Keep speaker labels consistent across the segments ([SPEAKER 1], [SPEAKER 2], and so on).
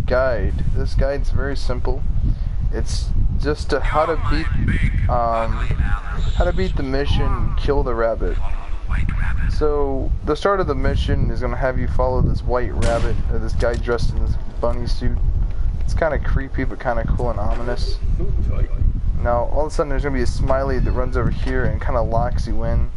[SPEAKER 1] guide. This guide's very simple. It's just how to beat the mission, kill the rabbit. So the start of the mission is gonna have you follow this white rabbit, or this guy dressed in this bunny suit. It's kind of creepy, but kind of cool and ominous. Now all of a sudden there's gonna be a smiley that runs over here and kind of locks you in,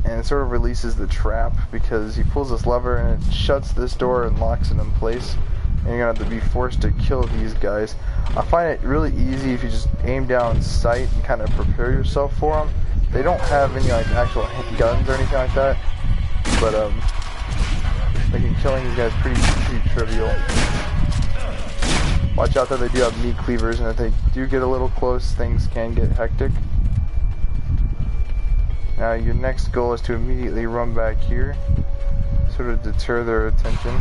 [SPEAKER 1] and it sort of releases the trap because he pulls this lever and it shuts this door and locks it in place. And you're gonna have to be forced to kill these guys. I find it really easy if you just aim down sight and kind of prepare yourself for them. They don't have any like actual guns or anything like that, but making killing these guys pretty trivial. Watch out that they do have meat cleavers, and if they do get a little close, things can get hectic. Now your next goal is to immediately run back here, sort of deter their attention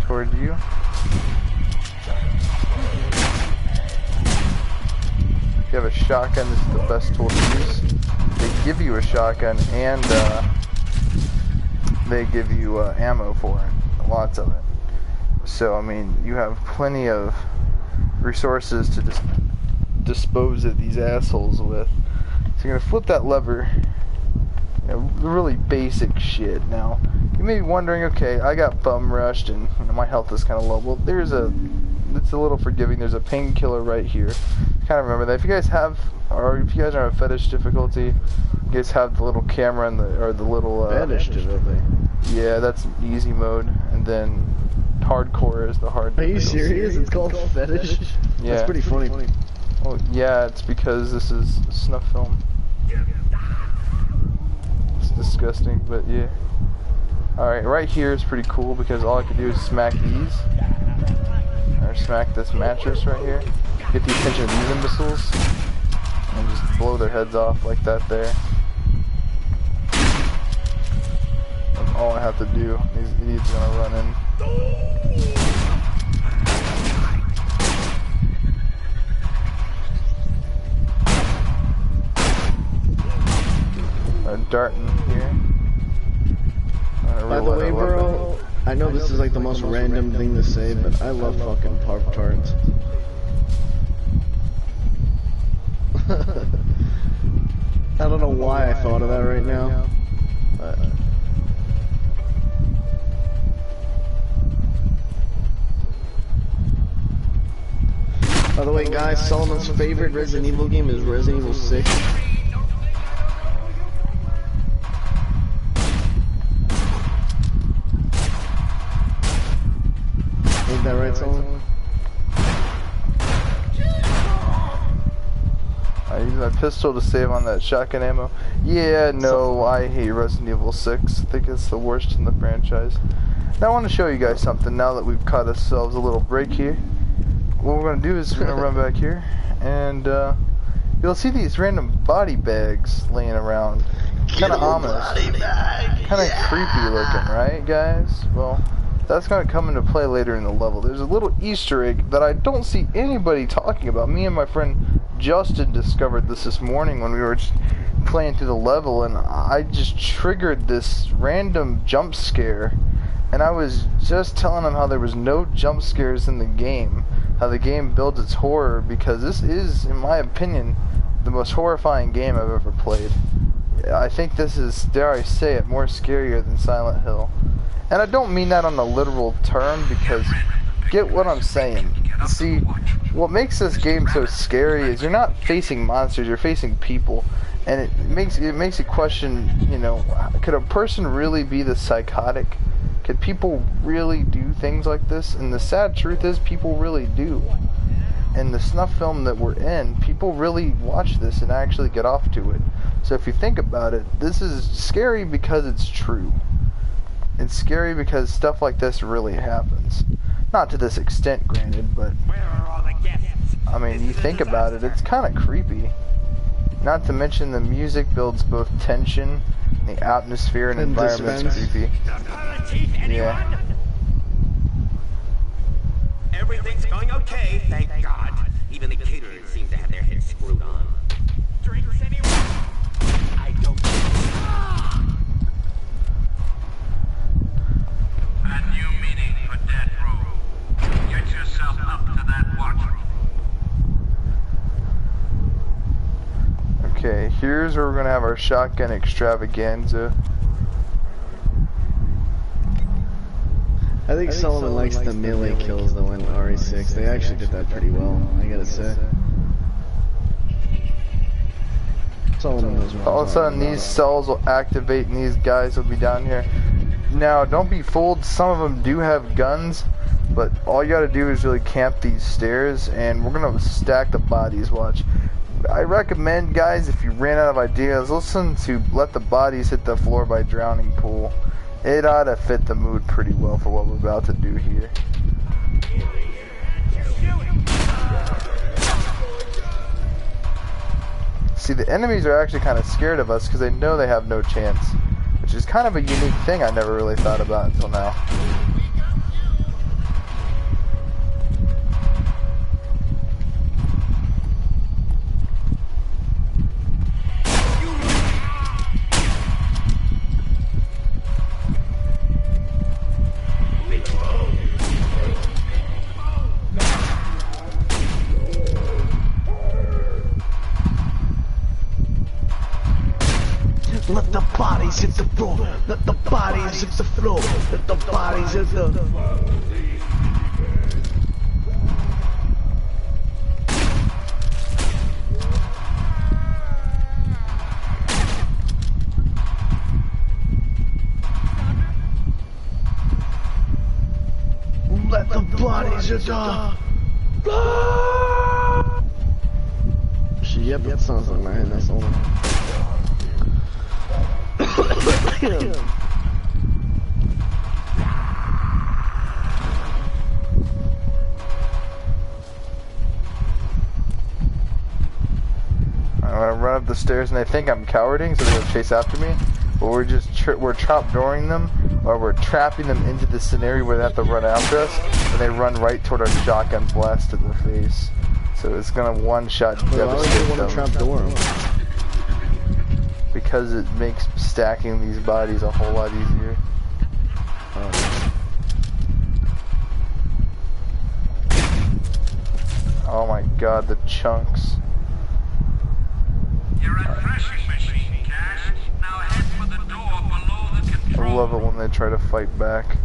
[SPEAKER 1] toward you. If you have a shotgun, this is the best tool to use. They give you a shotgun and they give you ammo for it, lots of it. So I mean, you have plenty of resources to just dispose of these assholes with. So you're gonna flip that lever. You know, really basic shit. Now, you may be wondering, okay, I got bum rushed and my health is kind of low. Well, it's a little forgiving. There's a painkiller right here. Kind of remember that. If you guys have, or if you guys are on fetish difficulty, you guys have the little camera and the little
[SPEAKER 2] fetish difficulty.
[SPEAKER 1] Yeah, that's easy mode, and then hardcore is the hard.
[SPEAKER 2] Are you serious? It's called fetish.
[SPEAKER 1] Yeah.
[SPEAKER 2] That's pretty funny.
[SPEAKER 1] Oh yeah, it's because this is snuff film. It's disgusting, but yeah. Alright, right here is pretty cool because all I can do is smack these. Or smack this mattress right here. Get the attention of these imbeciles. And just blow their heads off like that there. That's all I have to do. These idiots are gonna run in. Darting here.
[SPEAKER 2] By the way, bro, I know this is like the most random thing to say, but I love fucking Pop-Tarts. I don't know why I thought of that right now. By the way, guys, Solomon's favorite Resident Evil game is Resident Evil 6. Ain't that right, Solomon?
[SPEAKER 1] I use my pistol to save on that shotgun ammo. Yeah, no, I hate Resident Evil 6. I think it's the worst in the franchise. Now I want to show you guys something now that we've caught ourselves a little break here. What we're going to do is we're going to run back here, and you'll see these random body bags laying around. Kind of ominous. Kind of creepy looking, right, guys? Well, that's going to come into play later in the level. There's a little Easter egg that I don't see anybody talking about. Me and my friend Justin discovered this morning when we were just playing through the level, and I just triggered this random jump scare. And I was just telling him how there was no jump scares in the game, how the game builds its horror, because this is, in my opinion, the most horrifying game I've ever played. I think this is, dare I say it, more scarier than Silent Hill. And I don't mean that on a literal term, because get what I'm saying. See, what makes this game so scary is you're not facing monsters, you're facing people. And it makes you question, you know, could a person really be this psychotic? Could people really do things like this? And the sad truth is people really do. In the snuff film that we're in, people really watch this and actually get off to it. So if you think about it, this is scary because it's true. It's scary because stuff like this really happens. Not to this extent, granted, but I mean, you think about it, it's kind of creepy. Not to mention the music builds both tension, the atmosphere and environment's creepy. Yeah.
[SPEAKER 3] Everything's going okay, thank God. Even the caterers seem to have their heads screwed on. Drinks anyone? I don't. A new meaning for death row. Get
[SPEAKER 1] here's where we're gonna have our shotgun extravaganza.
[SPEAKER 2] I think Solomon likes the melee kills though in RE6. They actually did that pretty well, I gotta say. Solomon knows what
[SPEAKER 1] All of a sudden these cells will activate and these guys will be down here. Now don't be fooled, some of them do have guns, but all you gotta do is really camp these stairs and we're gonna stack the bodies, watch. I recommend, guys, if you ran out of ideas, listen to Let the Bodies Hit the Floor by Drowning Pool. It ought to fit the mood pretty well for what we're about to do here. See, the enemies are actually kind of scared of us because they know they have no chance, which is kind of a unique thing I never really thought about until now.
[SPEAKER 2] Let the bodies hit the floor. Let the bodies hit the floor. Let the bodies hit the... Let the bodies hit the... Yep, that sounds like my hand, that's all.
[SPEAKER 1] I'm gonna run up the stairs and they think I'm cowarding, so they're gonna chase after me. But we're just we're trapdooring them, or we're trapping them into the scenario where they have to run after us, and they run right toward our shotgun blast to the face. So it's gonna one-shot devastate them.
[SPEAKER 2] Trapdoor?
[SPEAKER 1] Because it makes stacking these bodies a whole lot easier. Oh my god, the chunks.
[SPEAKER 4] You're a threshing machine, Cash. Now head for the door below the control.
[SPEAKER 1] I love it when they try to fight back.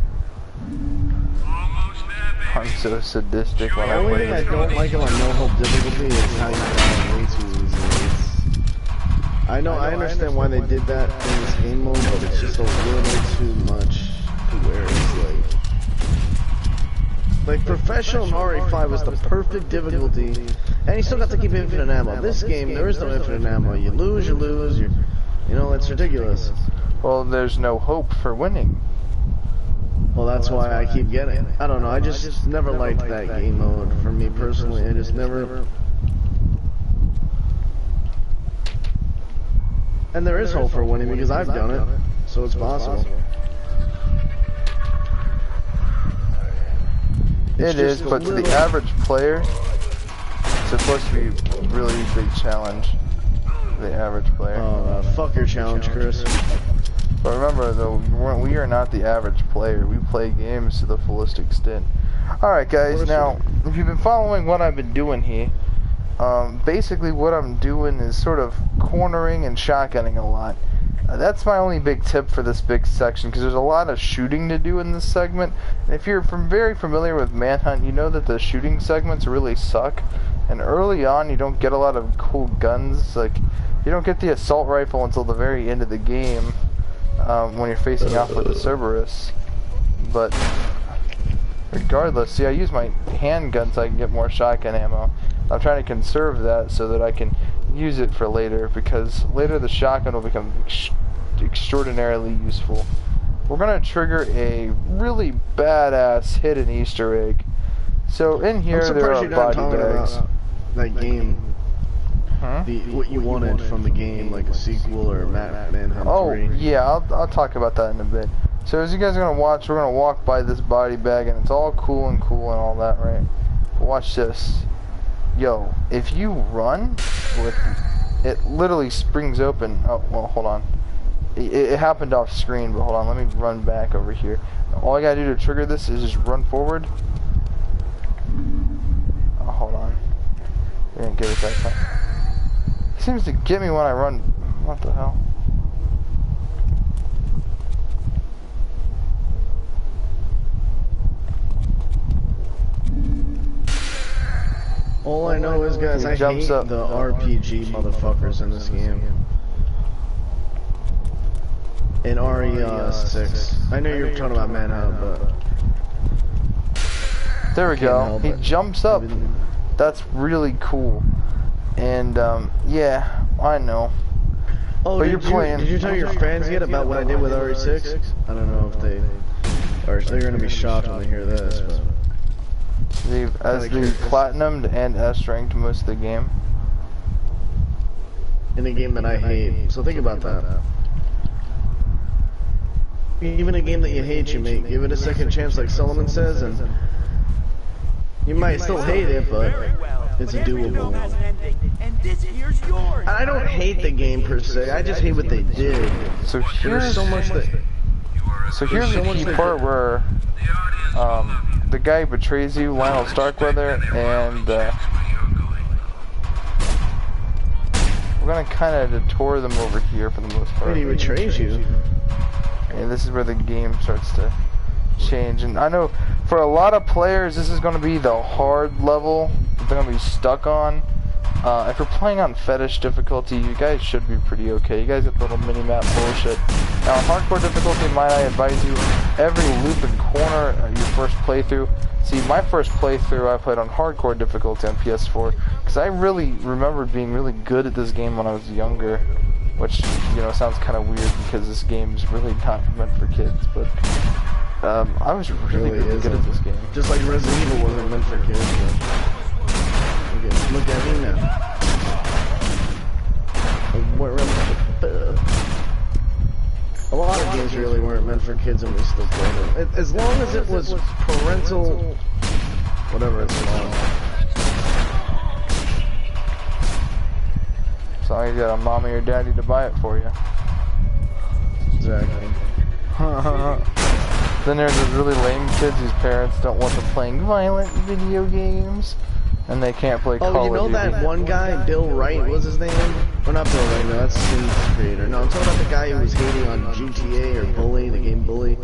[SPEAKER 4] Almost there, baby.
[SPEAKER 1] I'm so sadistic when
[SPEAKER 2] The
[SPEAKER 1] I
[SPEAKER 2] only
[SPEAKER 1] play
[SPEAKER 2] thing I
[SPEAKER 1] this.
[SPEAKER 2] don't like about no hope difficulty is how you die way too easily. I understand why they did that in this game mode, but it's just a little too much to where it's like Professional in RE5 was the perfect difficulty, and you still got to keep infinite ammo. This game, there is no infinite ammo. You lose, you know, it's ridiculous.
[SPEAKER 1] Well, there's no hope for winning.
[SPEAKER 2] Well, that's why I keep getting it. I don't know, I just never liked that game mode. For me personally, I just never... And there is hope for winning because I've done it, so it's possible.
[SPEAKER 1] It is, but to the average player, it's supposed to be a really big challenge. The average player.
[SPEAKER 2] Fuck your challenge, Chris.
[SPEAKER 1] But remember, though, we are not the average player. We play games to the fullest extent. Alright, guys, now, if you've been following what I've been doing here, basically what I'm doing is sort of cornering and shotgunning a lot. That's my only big tip for this big section, because there's a lot of shooting to do in this segment. And if you're very familiar with Manhunt, you know that the shooting segments really suck. And early on, you don't get a lot of cool guns. Like, you don't get the assault rifle until the very end of the game, when you're facing off with the Cerberus. But regardless, see, I use my handgun so I can get more shotgun ammo. I'm trying to conserve that so that I can use it for later, because later the shotgun will become extraordinarily useful. We're going to trigger a really badass hidden Easter egg. So in here there are body bags.
[SPEAKER 2] That game,
[SPEAKER 1] Huh?
[SPEAKER 2] what you wanted from the game, like a sequel or Manhunt 3.
[SPEAKER 1] Oh yeah, I'll talk about that in a bit. So as you guys are going to watch, we're going to walk by this body bag and it's all cool and all that, right? But watch this. Yo, if you run with it, literally springs open. Oh, well, hold on. It happened off screen, but hold on, let me run back over here. All I gotta do to trigger this is just run forward. Oh, hold on. We didn't give it that time. He seems to get me when I run. What the hell?
[SPEAKER 2] All I know is, guys, I hate the RPG motherfuckers in this game. In RE6. I know you're talking about Manhunt, but...
[SPEAKER 1] There we go. He jumps up. That's really cool. And, yeah, I know.
[SPEAKER 2] Oh,
[SPEAKER 1] but you're playing.
[SPEAKER 2] Did you tell your friends yet about what I did with RE6? I don't know if they... Or they're gonna be shocked when they hear this, but...
[SPEAKER 1] They've platinumed and S-ranked most of the game.
[SPEAKER 2] In a game that I hate. So think about that. Even a game that you hate, you may give it a second chance, like Solomon says, and you might still hate it, but it's doable. I don't hate the game per se. I just hate what they did.
[SPEAKER 1] So here's
[SPEAKER 2] so much that.
[SPEAKER 1] So here's the key part where the guy betrays you, Lionel Starkweather, and we're gonna kind of detour them over here for the most part.
[SPEAKER 2] Wait, he betrays you?
[SPEAKER 1] And this is where the game starts to change. And I know for a lot of players, this is going to be the hard level that they're going to be stuck on. If you're playing on fetish difficulty, you guys should be pretty okay. You guys get the little mini-map bullshit. Now, on hardcore difficulty, might I advise you, every loop and corner, your first playthrough. See, my first playthrough, I played on hardcore difficulty on PS4, because I really remembered being really good at this game when I was younger. Which, you know, sounds kind of weird because this game's really not meant for kids, but I was really good at this game.
[SPEAKER 2] Just like Resident Evil wasn't meant for kids. Look at me now. A lot of games really weren't meant for kids, and we still played them. As long as it was parental, whatever it's called.
[SPEAKER 1] So you got a mommy or daddy to buy it for you.
[SPEAKER 2] Exactly.
[SPEAKER 1] Then there's those really lame kids whose parents don't want them playing violent video games, and they can't play Call of Duty.
[SPEAKER 2] Oh, you know that one guy, Bill Wright, what was his name? Or not Bill Wright, no, that's Sims creator. No, I'm talking about the guy who was hating on GTA or Bully, the game Bully.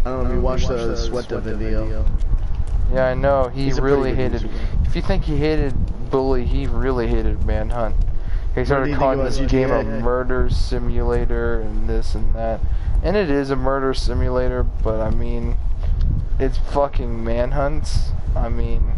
[SPEAKER 2] I don't know if you watched the Sweater video.
[SPEAKER 1] Yeah, I know. He really hated... If you think he hated Bully, he really hated Manhunt. He started calling this game a murder simulator and this and that. And it is a murder simulator, but I mean, it's fucking Manhunts. I mean,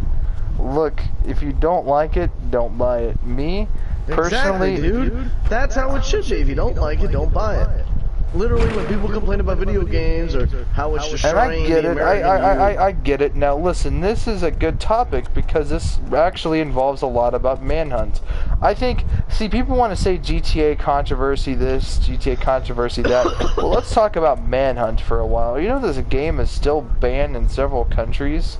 [SPEAKER 1] look, if you don't like it, don't buy it. Me, personally...
[SPEAKER 2] Exactly, dude. That's how it should be. If you don't like it, don't buy it. Literally, when people complain about video games or how it's destroying
[SPEAKER 1] and I get
[SPEAKER 2] the
[SPEAKER 1] it.
[SPEAKER 2] American
[SPEAKER 1] I get it. Now listen, this is a good topic because this actually involves a lot about Manhunt. I think, see, people want to say GTA controversy this, GTA controversy that. Well, let's talk about Manhunt for a while. You know this game is still banned in several countries?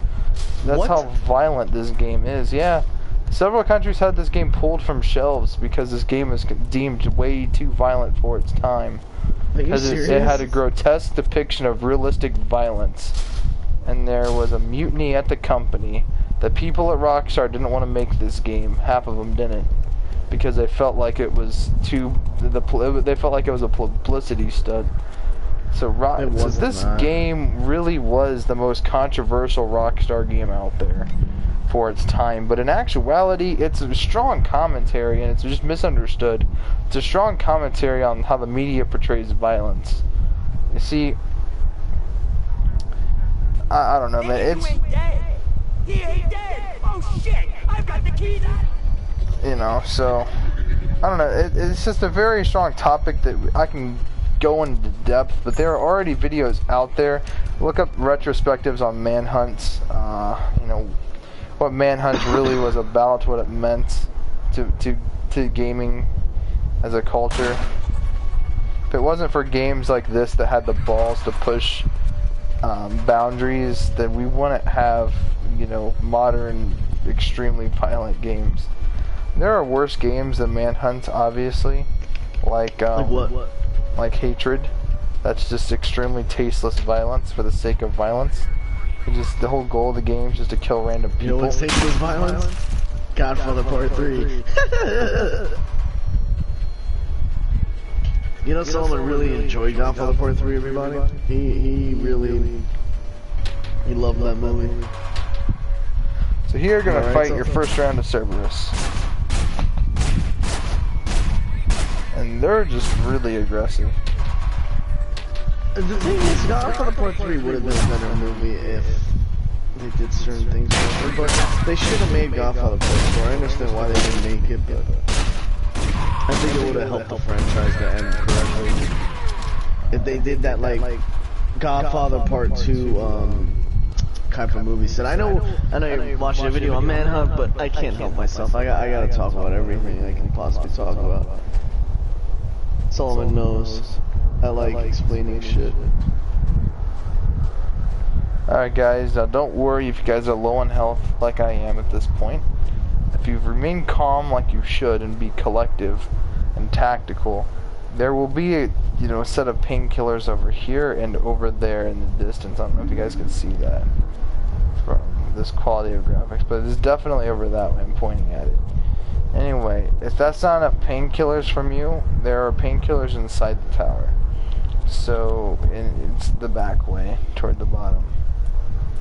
[SPEAKER 1] That's how violent this game is, yeah. Several countries had this game pulled from shelves because this game is deemed way too violent for its time. Because it had a grotesque depiction of realistic violence. And there was a mutiny at the company. The people at Rockstar didn't want to make this game. Half of them didn't. Because they felt like it was too... They felt like it was a publicity stunt. So this game really was the most controversial Rockstar game out there for its time, but in actuality it's a strong commentary and it's just misunderstood. It's a strong commentary on how the media portrays violence. You see, I don't know, man, it's...
[SPEAKER 3] He ain't dead! Oh shit! I've got the key!
[SPEAKER 1] You know, so... I don't know, it's just a very strong topic that I can go into depth, but there are already videos out there. Look up retrospectives on Manhunts, you know, what Manhunt really was about, what it meant to gaming as a culture. If it wasn't for games like this that had the balls to push boundaries, then we wouldn't have, you know, modern, extremely violent games. There are worse games than Manhunt, obviously, like
[SPEAKER 2] what?
[SPEAKER 1] Like Hatred. That's just extremely tasteless violence for the sake of violence. The whole goal of the game is just to kill random people.
[SPEAKER 2] You know what's tasteless violence? Godfather Part 3. You know someone really enjoyed Godfather Part 3, everybody? He really loved that movie.
[SPEAKER 1] So here you're gonna
[SPEAKER 2] Alright,
[SPEAKER 1] fight
[SPEAKER 2] so-
[SPEAKER 1] your first round of Cerberus. And they're just really aggressive.
[SPEAKER 2] The thing is, Godfather Part 3 would have been a better movie if they did certain things different, but they should have made Godfather Part 4. I understand why they didn't make it, but I think it would have helped the franchise to end correctly. If they did that, like, Godfather Part 2, type of movie set. I know you're watching a video on Manhunt, but I can't help myself. I gotta talk about everything I can possibly talk about. Solomon knows. I like explaining shit.
[SPEAKER 1] Alright guys, now don't worry if you guys are low on health like I am at this point. If you remain calm like you should and be collective and tactical, there will be a set of painkillers over here and over there in the distance. I don't know if you guys can see that from this quality of graphics, but it's definitely over that way. I'm pointing at it. Anyway, if that's not enough painkillers from you, there are painkillers inside the tower. So it's the back way toward the bottom.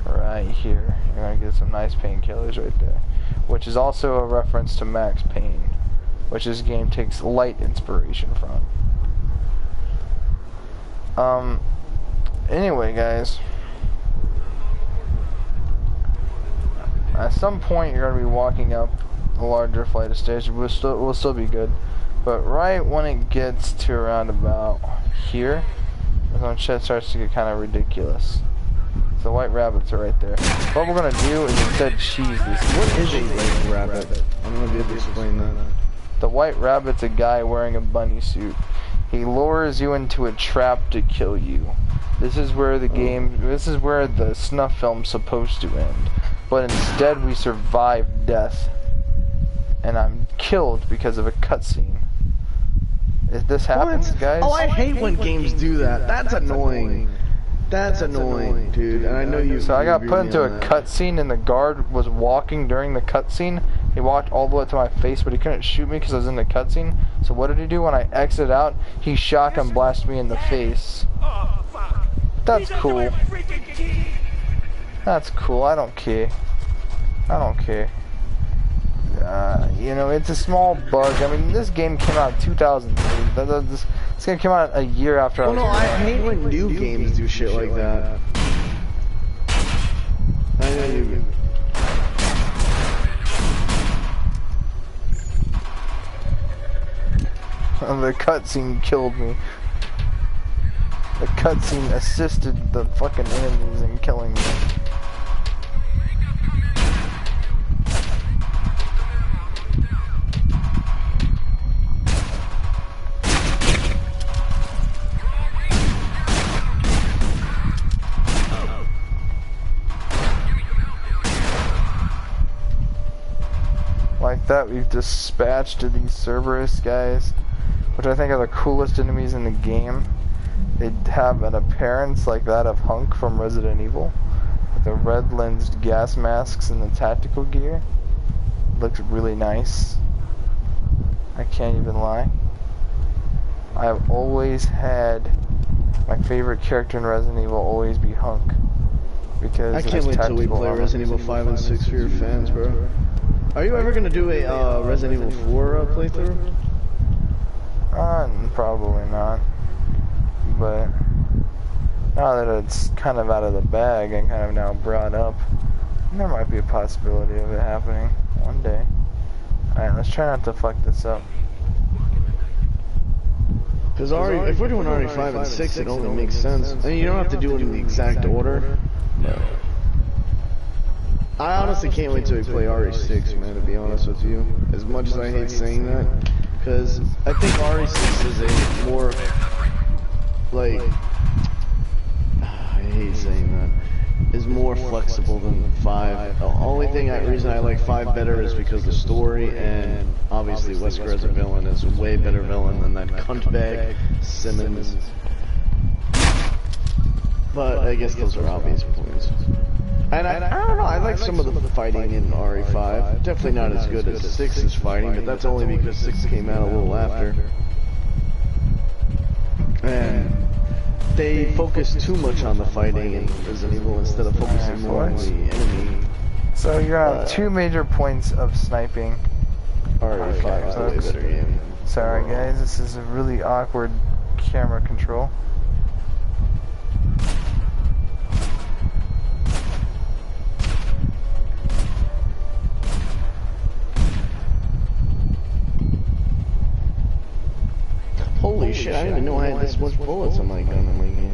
[SPEAKER 1] Right here. You're gonna get some nice painkillers right there. Which is also a reference to Max Payne, which this game takes light inspiration from. Anyway guys, at some point you're gonna be walking up a larger flight of stairs. We'll still be good, but right when it gets to around about here, that's when shit starts to get kind of ridiculous. The white rabbits are right there. What we're gonna do is instead cheese this.
[SPEAKER 2] What is a white rabbit? I'm gonna be able to explain that.
[SPEAKER 1] The white rabbit's a guy wearing a bunny suit. He lures you into a trap to kill you. This is where the snuff film's supposed to end. But instead we survive death. And I'm killed because of a cutscene. If this happens, guys...
[SPEAKER 2] Oh, I hate when games do that. That's annoying. That's annoying, dude. And I know you...
[SPEAKER 1] So I got put into a
[SPEAKER 2] that.
[SPEAKER 1] cutscene and the guard was walking during the cutscene. He walked all the way to my face, but he couldn't shoot me because I was in the cutscene. So what did he do when I exited out? He shotgun blasted me in the face.
[SPEAKER 3] Oh, fuck.
[SPEAKER 1] That's
[SPEAKER 3] He's under
[SPEAKER 1] cool.
[SPEAKER 3] my freaking key.
[SPEAKER 1] That's cool. I don't care. I don't care. It's a small bug. I mean, this game came out in 2003. This game came out a year after I was
[SPEAKER 2] I hate when new games do shit like that. I know you...
[SPEAKER 1] The cutscene killed me. The cutscene assisted the fucking enemies in killing me. Like that, we've dispatched these Cerberus guys, which I think are the coolest enemies in the game. They have an appearance like that of Hunk from Resident Evil, with the red-lensed gas masks and the tactical gear. Looks really nice. I can't even lie. I've always had my favorite character in Resident Evil always be Hunk, because
[SPEAKER 2] I can't wait till we play Resident Evil 5 and 6 for your fans, bro. Are you ever gonna do a Resident Evil 4 playthrough?
[SPEAKER 1] Probably not. But now that it's kind of out of the bag and kind of now brought up, there might be a possibility of it happening one day. Alright, let's try not to fuck this up.
[SPEAKER 2] Because if we're doing RE5 and 6, it only makes sense. I mean, you don't have to do it in the exact order. But I honestly can't wait till we play RE6, man, to be honest with you. As much as I hate saying that. Because I think RE6 is a more, like, I hate saying that, is more flexible than 5. The only reason I like 5 better is because the story, and obviously Wesker as a villain is a way better villain than that cuntbag Simmons. But I guess those are obvious points. And I don't know, I like some of the fighting in RE5. Definitely not as good as 6's fighting, but that's only because 6 came out a little after. And they focus too much on the fighting in Resident Evil instead of focusing more on the enemy.
[SPEAKER 1] So you're gonna have two major points of sniping.
[SPEAKER 2] RE5 is a way better game.
[SPEAKER 1] Sorry guys, this is a really awkward camera control.
[SPEAKER 2] Holy shit, I didn't even know I had this much bullets on my gun in my game.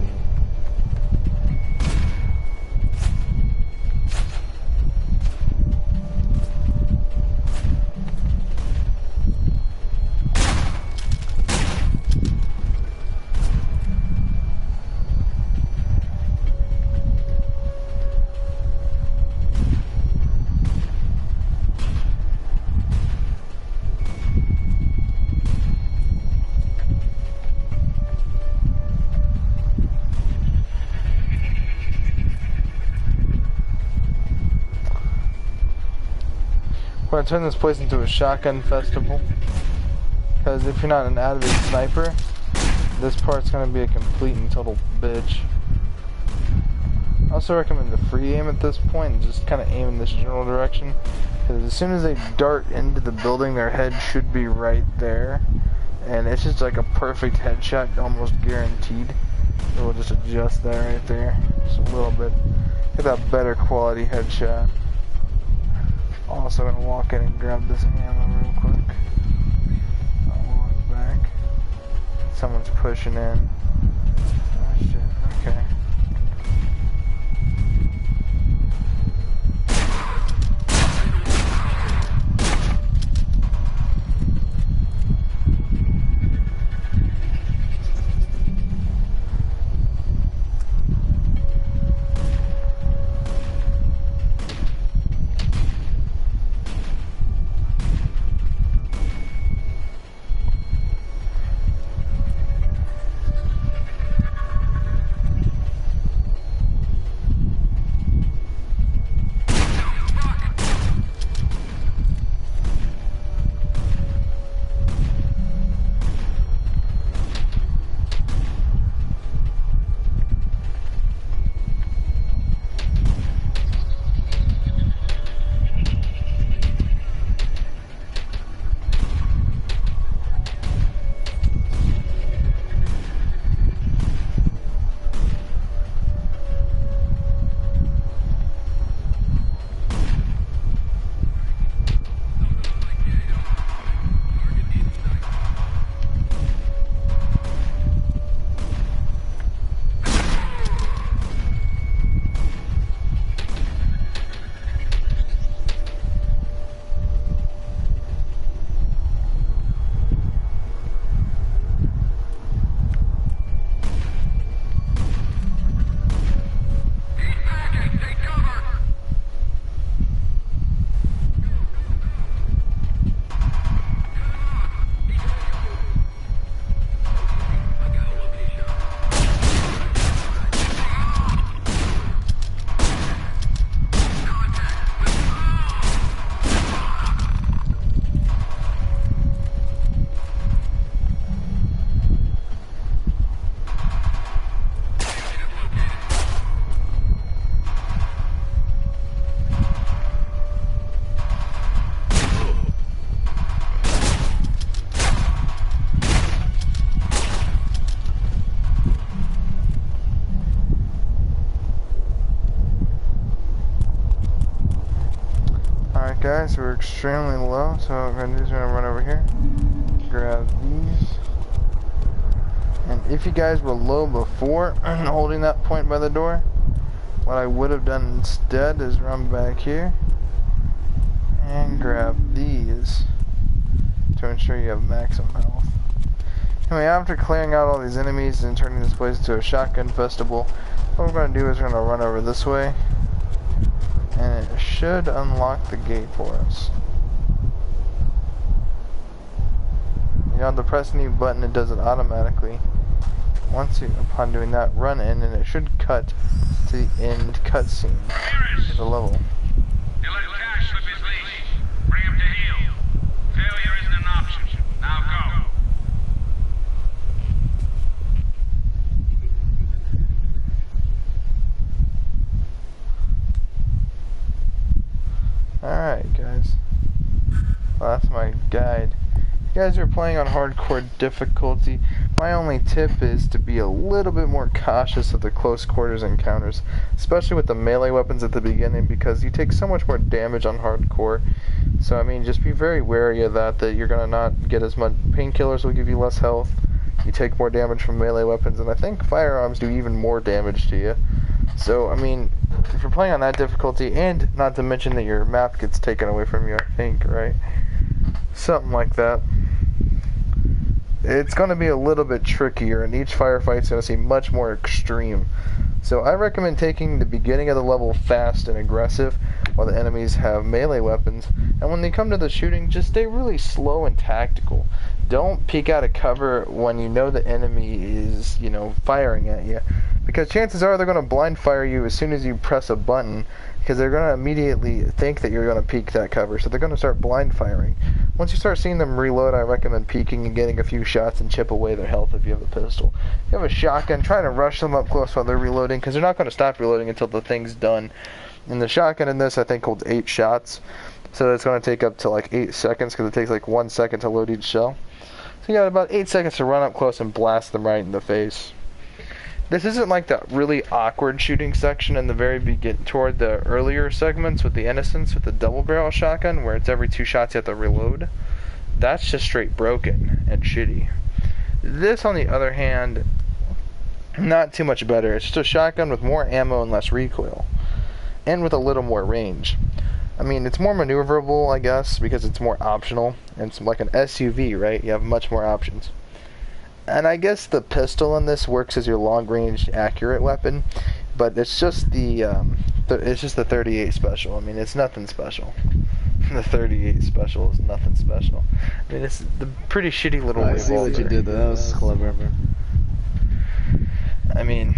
[SPEAKER 1] We're gonna turn this place into a shotgun festival. Because if you're not an avid sniper, this part's gonna be a complete and total bitch. I also recommend the free aim at this point and just kind of aim in this general direction. Because as soon as they dart into the building, their head should be right there. And it's just like a perfect headshot, almost guaranteed. So we'll just adjust that right there. Just a little bit. Get that better quality headshot. Also gonna walk in and grab this ammo real quick. I'll walk back. Someone's pushing in. Oh shit, okay. Guys, we're extremely low, so what we're going to do is we're going to run over here, grab these, and if you guys were low before holding that point by the door, what I would have done instead is run back here and grab these to ensure you have maximum health. Anyway, after clearing out all these enemies and turning this place into a shotgun festival, what we're going to do is we're going to run over this way. And it should unlock the gate for us. You don't have to press any button, it does it automatically. upon doing that, run in, and it should cut to the end cutscene of the level.
[SPEAKER 4] You let Cash slip his leash. Bring him to heel. Failure isn't an option. Now go.
[SPEAKER 1] Alright, guys. Well, that's my guide. If you guys are playing on hardcore difficulty, my only tip is to be a little bit more cautious of the close quarters encounters, especially with the melee weapons at the beginning, because you take so much more damage on hardcore. So I mean, just be very wary of that you're gonna not get as much. Painkillers will give you less health. You take more damage from melee weapons, and I think firearms do even more damage to you. So I mean, if you're playing on that difficulty, and not to mention that your map gets taken away from you, I think, right? Something like that. It's going to be a little bit trickier, and each firefight's going to seem much more extreme. So I recommend taking the beginning of the level fast and aggressive, while the enemies have melee weapons. And when they come to the shooting, just stay really slow and tactical. Don't peek out of cover when you know the enemy is, firing at you. Because chances are they're going to blind fire you as soon as you press a button, because they're going to immediately think that you're going to peek that cover, so they're going to start blind firing. Once you start seeing them reload, I recommend peeking and getting a few shots and chip away their health if you have a pistol. If you have a shotgun, try to rush them up close while they're reloading, because they're not going to stop reloading until the thing's done. And the shotgun in this, I think, holds 8 shots, so it's going to take up to like 8 seconds, because it takes like 1 second to load each shell. So you got about 8 seconds to run up close and blast them right in the face. This isn't like the really awkward shooting section in the very beginning, toward the earlier segments with the Innocents with the double barrel shotgun, where it's every 2 shots you have to reload. That's just straight broken and shitty. This, on the other hand, not too much better. It's just a shotgun with more ammo and less recoil, and with a little more range. I mean, it's more maneuverable, I guess, because it's more optional, and it's like an SUV, right? You have much more options. And I guess the pistol in this works as your long-range accurate weapon, but it's just the 38 special. I mean, it's nothing special. The 38 special is nothing special. I mean, it's the pretty shitty little revolver.
[SPEAKER 2] I see what you did there. That was clever.
[SPEAKER 1] I mean,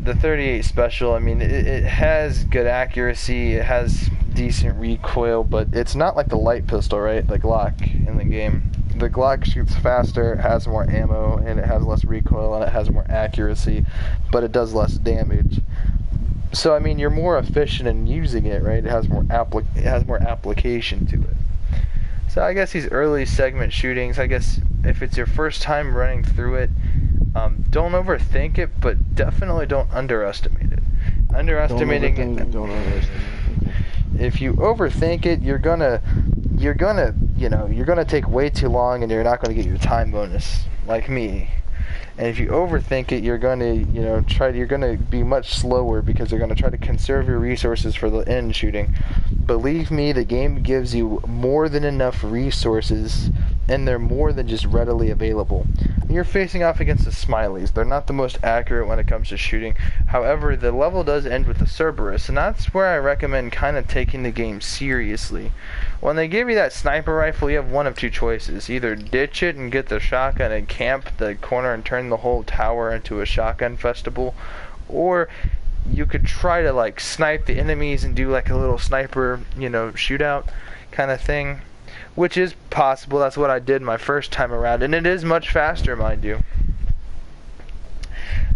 [SPEAKER 1] the 38 special, I mean, it has good accuracy, it has decent recoil, but it's not like the light pistol, right? The Glock in the game. The Glock shoots faster, it has more ammo, and it has less recoil, and it has more accuracy, but it does less damage. So I mean, you're more efficient in using it, right? It has more application to it. So I guess these early segment shootings, I guess if it's your first time running through it, don't overthink it, but definitely don't underestimate it. Underestimating it.
[SPEAKER 2] Don't underestimate it.
[SPEAKER 1] If you overthink it, you're gonna take way too long, and you're not gonna get your time bonus, like me. And if you overthink it, you're gonna, you're gonna be much slower, because you're gonna try to conserve your resources for the end shooting. Believe me, the game gives you more than enough resources, and they're more than just readily available. You're facing off against the Smileys. They're not the most accurate when it comes to shooting. However, the level does end with the Cerberus, and that's where I recommend kind of taking the game seriously. When they give you that sniper rifle, you have one of two choices. Either ditch it and get the shotgun and camp the corner and turn the whole tower into a shotgun festival, or you could try to like snipe the enemies and do like a little sniper, shootout kind of thing, which is possible. That's what I did my first time around, and it is much faster, mind you.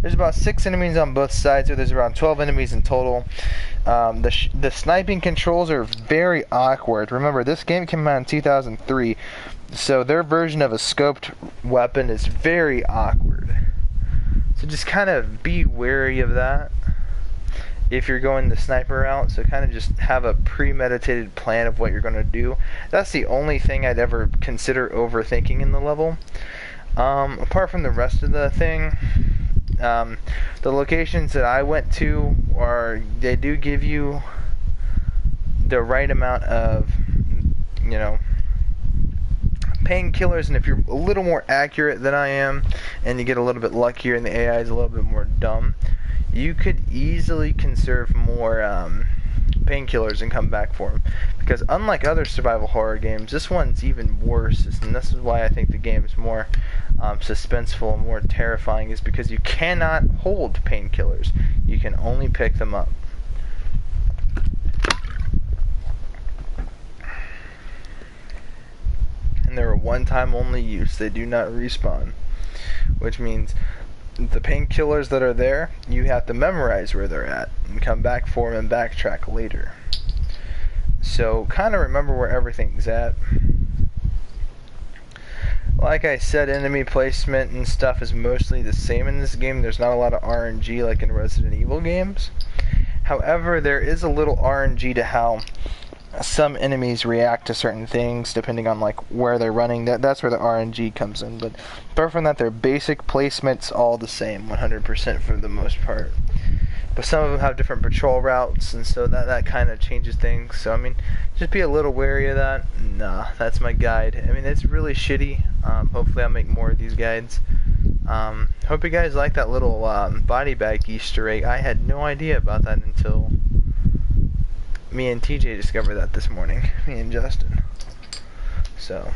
[SPEAKER 1] There's about 6 enemies on both sides, so there's around 12 enemies in total. The sniping controls are very awkward. Remember, this game came out in 2003, so their version of a scoped weapon is very awkward. So just kind of be wary of that if you're going the sniper route. So kind of just have a premeditated plan of what you're going to do. That's the only thing I'd ever consider overthinking in the level. Apart from the rest of the thing, the locations that I went to they do give you the right amount of, painkillers, and if you're a little more accurate than I am, and you get a little bit luckier and the AI is a little bit more dumb, you could easily conserve more painkillers and come back for them. Because Because unlike other survival horror games, this one's even worse, and this is why I think the game is more suspenseful and more terrifying, is because you cannot hold painkillers. You can only pick them up. And they're a one-time only use. They do not respawn, which means the painkillers that are there, you have to memorize where they're at and come back for them and backtrack later. So kind of remember where everything's at. Like I said, enemy placement and stuff is mostly the same in this game. There's not a lot of RNG like in Resident Evil games. However, there is a little RNG to how some enemies react to certain things depending on like where they're running. That's where the RNG comes in. But apart from that, their basic placement's all the same 100% for the most part. But some of them have different patrol routes, and so that kind of changes things. So I mean, just be a little wary of that. Nah, that's my guide. I mean, it's really shitty. Hopefully I'll make more of these guides. Hope you guys like that little body bag Easter egg. I had no idea about that until me and TJ discovered that this morning. Me and Justin. So